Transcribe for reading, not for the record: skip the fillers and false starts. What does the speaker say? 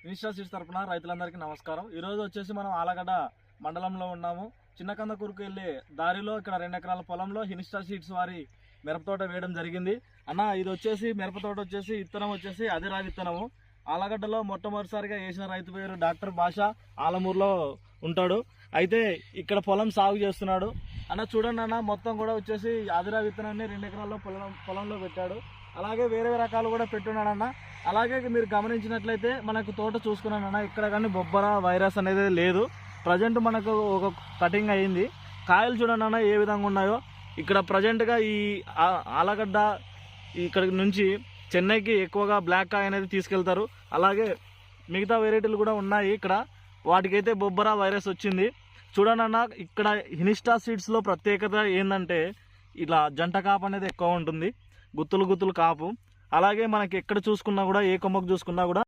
Initial seeds తరపున రైతులందరికీ నమస్కారం. ఈరోజు వచ్చేసి మనం ఆలగడ్డ మండలంలో ఉన్నాము. చిన్నకందకూరుకు వెళ్ళే దారిలో ఇక్కడ 2 ఎకరాల పొలంలో ఇనిషియల్ సీడ్స్ వారి మిరపతోట వేయడం జరిగింది. అన్న ఇది వచ్చేసి మిరపతోట వచ్చేసి విత్తనం వచ్చేసి అదిరాగి విత్తనము. ఆలగడ్డలో మొట్టమొదటిసారిగా వేసిన రైతు పేరు డాక్టర్ భాషా, ఆలమూరులో ఉంటాడు. అయితే ఇక్కడ పొలం సాగు చేస్తున్నాడు. అన్న చూడండి అన్న, మొత్తం కూడా వచ్చేసి అదిరాగి విత్తనాన్ని 2 ఎకరాల్లో పొలంలో పెట్టాడు. అలాగే వేరే రకాలు కూడా పెట్టున్నాడన్న. అలాగే మీరు గమనించినట్లయితే మనకు తోట చూసుకున్నానన్న, ఇక్కడ కానీ బొబ్బర వైరస్ అనేది లేదు. ప్రజెంట్ మనకు ఒక కటింగ్ అయ్యింది. కాయలు చూడండి అన్న ఏ విధంగా ఉన్నాయో. ఇక్కడ ప్రజెంట్గా ఈ ఆలగడ్డ ఇక్కడ నుంచి చెన్నైకి ఎక్కువగా బ్లాక్ కాయ అనేది తీసుకెళ్తారు. అలాగే మిగతా వెరైటీలు కూడా ఉన్నాయి ఇక్కడ, వాటికైతే బొబ్బర వైరస్ వచ్చింది. చూడండి అన్న, ఇక్కడ ఇనిషియల్ సీడ్స్లో ప్రత్యేకత ఏంటంటే ఇలా జంట కాపు అనేది ఎక్కువ ఉంటుంది, గుత్తులు గుత్తులు కాపు. అలాగే మనకి ఎక్కడ చూసుకున్నా కూడా, ఏ కొమ్మకు చూసుకున్నా కూడా